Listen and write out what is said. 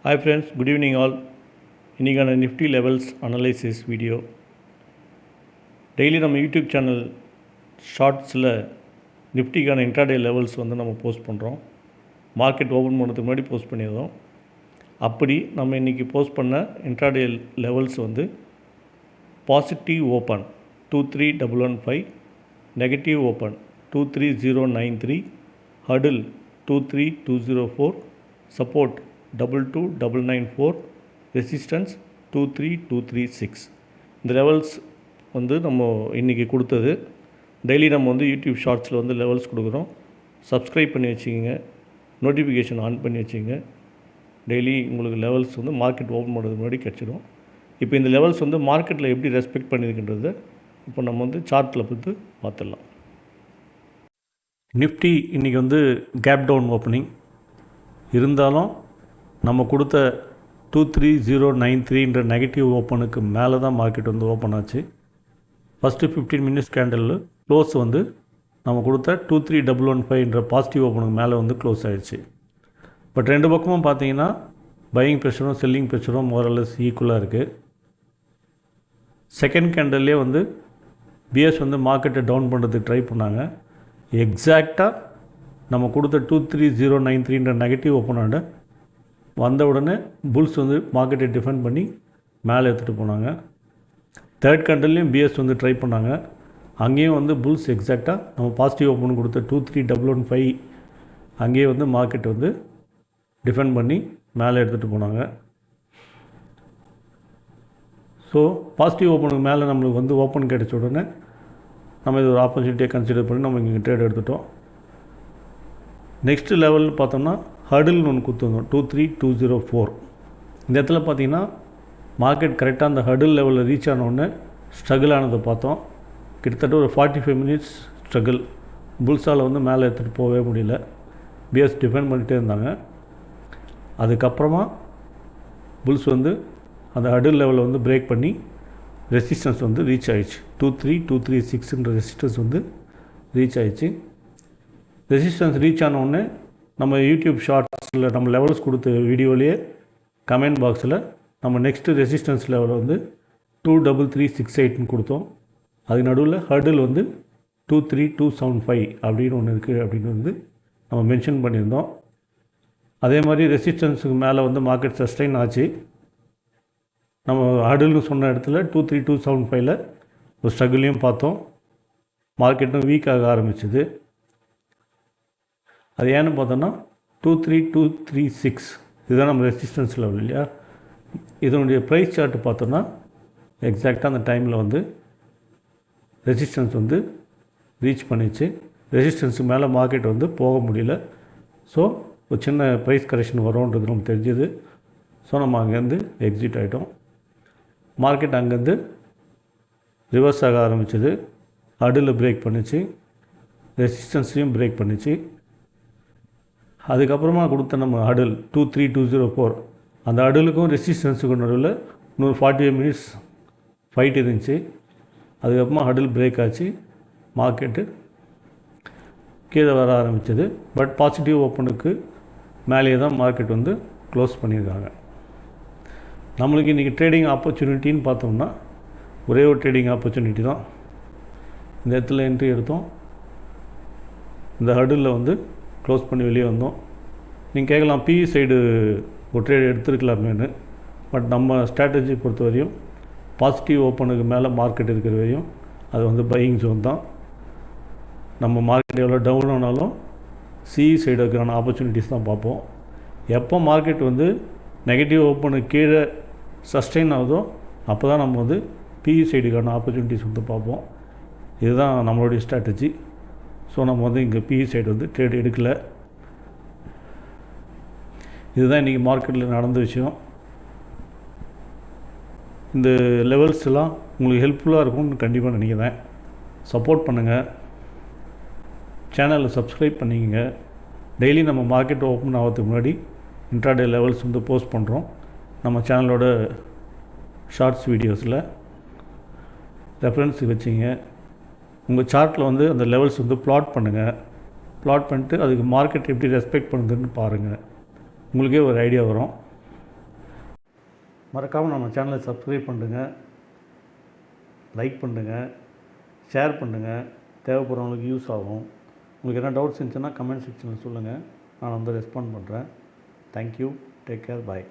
Hi friends, good evening all. இன்றைக்கான Nifty levels analysis video. Daily நம்ம YouTube channel ஷார்ட்ஸில் நிஃப்டிக்கான intraday levels நம்ம post பண்ணுறோம். மார்க்கெட் ஓப்பன் பண்ணுறதுக்கு முன்னாடி போஸ்ட் பண்ணியிருந்தோம். அப்படி நம்ம இன்றைக்கி போஸ்ட் பண்ண intraday levels positive open 23115, negative open 23093, ஹடில் 23204, support 22994, resistance 23236. இந்த லெவல்ஸ் நம்ம இன்றைக்கி கொடுத்தது. டெய்லி நம்ம யூடியூப் ஷார்ட்ஸில் லெவல்ஸ் கொடுக்குறோம். சப்ஸ்கிரைப் பண்ணி வச்சுக்கிங்க, நோட்டிஃபிகேஷன் ஆன் பண்ணி வச்சுங்க. டெய்லி உங்களுக்கு லெவல்ஸ் மார்க்கெட் ஓப்பன் பண்ணுறதுக்கு முன்னாடி கிடச்சிடும். இப்போ இந்த லெவல்ஸ் மார்க்கெட்டில் எப்படி ரெஸ்பெக்ட் பண்ணியிருக்கின்றத இப்போ நம்ம சார்ட்டில் பார்த்துடலாம். நிஃப்டி இன்றைக்கி கேப் டவுன் ஓப்பனிங் இருந்தாலும் நம்ம கொடுத்த 23093 நெகட்டிவ் ஓப்பனுக்கு மேலே தான் மார்க்கெட் ஓப்பன் ஆச்சு. ஃபஸ்ட்டு 15 மினிட்ஸ் கேண்டலில் க்ளோஸ் நம்ம கொடுத்த 23115 பாசிட்டிவ் ஓப்பனுக்கு மேலே க்ளோஸ் ஆகிடுச்சு. பட் ரெண்டு பக்கமும் பார்த்தீங்கன்னா பையிங் ப்ரெஷரும் செல்லிங் ப்ரெஷரும் மோரலஸ் ஈக்குவலாக இருக்குது. செகண்ட் கேண்டல்லே பிஎஸ் மார்க்கெட்டை டவுன் பண்ணுறதுக்கு ட்ரை பண்ணாங்க. எக்ஸாக்டாக நம்ம கொடுத்த 23093 நெகட்டிவ் ஓப்பனாண்ட வந்த உடனே புல்ஸ் மார்க்கெட்டை டிஃபெண்ட் பண்ணி மேலே எடுத்துகிட்டு போனாங்க. தேர்ட் கேண்டல்லையும் பிஎஸ் ட்ரை பண்ணாங்க. அங்கேயும் புல்ஸ் எக்ஸாக்டாக நம்ம பாசிட்டிவ் ஓப்பன் கொடுத்த 23115 அங்கேயே மார்க்கெட் டிஃபெண்ட் பண்ணி மேலே எடுத்துகிட்டு போனாங்க. ஸோ பாசிட்டிவ் ஓப்பனுக்கு மேலே நம்மளுக்கு ஓப்பன் கிடைச்ச உடனே நம்ம இது ஒரு ஆப்பர்ச்சுனிட்டியை கன்சிடர் பண்ணி நம்ம இங்கே ட்ரேட் எடுத்துட்டோம். நெக்ஸ்ட்டு லெவல்னு பார்த்தோம்னா ஹடில்னு ஒன்று கொடுத்துருந்தோம் 23204. இந்த இடத்துல பார்த்திங்கன்னா மார்க்கெட் கரெக்டாக அந்த ஹடில் லெவலில் ரீச் ஆனவுடனே ஸ்ட்ரகிள் ஆனதை பார்த்தோம். கிட்டத்தட்ட ஒரு 45 மினிட்ஸ் ஸ்ட்ரகிள். புல்ஸால் மேலே எடுத்துகிட்டு போகவே முடியல. பிஎஸ் டிஃபெண்ட் பண்ணிகிட்டே இருந்தாங்க. அதுக்கப்புறமா புல்ஸ் அந்த ஹடில் லெவலில் பிரேக் பண்ணி ரெசிஸ்டன்ஸ் ரீச் ஆகிடுச்சு. 23236 ரெசிஸ்டன்ஸ் ரீச் ஆகிடுச்சு. ரெசிஸ்டன்ஸ் ரீச் ஆனவுடனே நம்ம யூடியூப் ஷார்ட்ஸில் நம்ம லெவல்ஸ் கொடுத்த வீடியோலேயே கமெண்ட் பாக்ஸில் நம்ம நெக்ஸ்ட்டு ரெசிஸ்டன்ஸ் லெவல் 23368 கொடுத்தோம். அதுக்கு நடுவில் ஹர்டில் 23275 அப்படின்னு ஒன்று இருக்குது அப்படின்னு நம்ம மென்ஷன் பண்ணியிருந்தோம். அதே மாதிரி ரெசிஸ்டன்ஸுக்கு மேலே மார்க்கெட் சஸ்டெயின் ஆச்சு. நம்ம ஹர்டில்னு சொன்ன இடத்துல 23275 ஒரு ஸ்ட்ரகிளையும் பார்த்தோம். மார்க்கெட்டும் வீக்காக ஆரம்பிச்சுது. அது ஏன்னு பார்த்தோன்னா 23236 இதுதான் நம்ம ரெசிஸ்டன்ஸ் லெவல் இல்லையா. இதனுடைய ப்ரைஸ் சார்ட்டு பார்த்தோன்னா எக்ஸாக்டாக அந்த டைமில் ரெசிஸ்டன்ஸ் ரீச் பண்ணிச்சு. ரெசிஸ்டன்ஸுக்கு மேலே மார்க்கெட் போக முடியல. ஸோ ஒரு சின்ன ப்ரைஸ் கரெக்ஷன் வரும்ன்றது நமக்கு தெரிஞ்சுது. ஸோ நம்ம அங்கேருந்து எக்ஸிட் ஆகிட்டோம். மார்க்கெட் அங்கேருந்து ரிவர்ஸ் ஆக ஆரம்பிச்சது. ஹடில் பிரேக் பண்ணிச்சு, ரெசிஸ்டன்ஸையும் பிரேக் பண்ணிச்சு. அதுக்கப்புறமா கொடுத்த நம்ம ஹடில் 23204 அந்த ஹடிலுக்கும் ரெசிஸ்டன்ஸுக்கும் நடுவில் இன்னொரு 45 மினிட்ஸ் ஃபைட் இருந்துச்சு. அதுக்கப்புறமா ஹடில் பிரேக் ஆச்சு. மார்க்கெட்டு கீழே வர ஆரம்பித்தது. பட் பாசிட்டிவ் ஓப்பனுக்கு மேலேயே தான் மார்க்கெட் க்ளோஸ் பண்ணியிருக்காங்க. நம்மளுக்கு இன்றைக்கி ட்ரேடிங் ஆப்பர்ச்சுனிட்டின்னு பார்த்தோம்னா ஒரே ஒரு ட்ரேடிங் ஆப்பர்ச்சுனிட்டி தான். இந்த இடத்துல என்ட்ரி எடுத்தோம். இந்த ஹடிலில் க்ளோஸ் பண்ணி வெளியே வந்தோம். நீங்கள் கேட்கலாம் பிஇ சைடு ஒரு ட்ரேட் எடுத்துருக்கலாமேனு. பட் நம்ம ஸ்ட்ராட்டஜி பொறுத்த வரையும் பாசிட்டிவ் ஓப்பனுக்கு மேலே மார்க்கெட் இருக்கிற வரையும் அது பையிங் ஜோன் தான். நம்ம மார்க்கெட் எவ்வளோ டவுன் ஆனாலும் சிஇ சைடு இருக்கிறான ஆப்பர்ச்சுனிட்டிஸ் தான் பார்ப்போம். எப்போ மார்க்கெட் நெகட்டிவ் ஓப்பனுக்கு கீழே சஸ்டெயின் ஆகுதோ அப்போ தான் நம்ம பிஇ சைடுக்கான ஆப்பர்ச்சுனிட்டிஸ் பார்ப்போம். இதுதான் நம்மளுடைய ஸ்ட்ராட்டஜி. ஸோ நம்ம இங்கே பிஇ சைடு ட்ரேட் எடுக்கலை. இதுதான் இன்றைக்கி மார்க்கெட்டில் நடந்த விஷயம். இந்த லெவல்ஸ் எல்லாம் உங்களுக்கு ஹெல்ப்ஃபுல்லாக இருக்கும்னு கண்டிப்பாக நினைக்கிறேன். சப்போர்ட் பண்ணுங்கள், சேனலை சப்ஸ்கிரைப் பண்ணிக்கங்க. டெய்லி நம்ம மார்க்கெட் ஓப்பன் ஆகிறதுக்கு முன்னாடி இன்ட்ராடே லெவல்ஸ் போஸ்ட் பண்ணுறோம் நம்ம சேனலோட ஷார்ட்ஸ் வீடியோஸில். ரெஃபரன்ஸ் வச்சிங்க. உங்கள் சார்ட்டில் அந்த லெவல்ஸ் ப்ளாட் பண்ணுங்கள். ப்ளாட் பண்ணிட்டு அதுக்கு மார்க்கெட் எப்படி ரெஸ்பெக்ட் பண்ணுதுன்னு பாருங்கள். உங்களுக்கே ஒரு ஐடியா வரும். மறக்காமல் நம்ம சேனலை சப்ஸ்கிரைப் பண்ணுங்கள், லைக் பண்ணுங்கள், ஷேர் பண்ணுங்கள். தேவைப்படுறவங்களுக்கு யூஸ் ஆகும். உங்களுக்கு என்ன டவுட்ஸ் இருந்துச்சுன்னா கமெண்ட் செக்ஷனில் சொல்லுங்கள். நான் ரெஸ்பாண்ட் பண்ணுறேன். தேங்க்யூ. Take care. பாய்.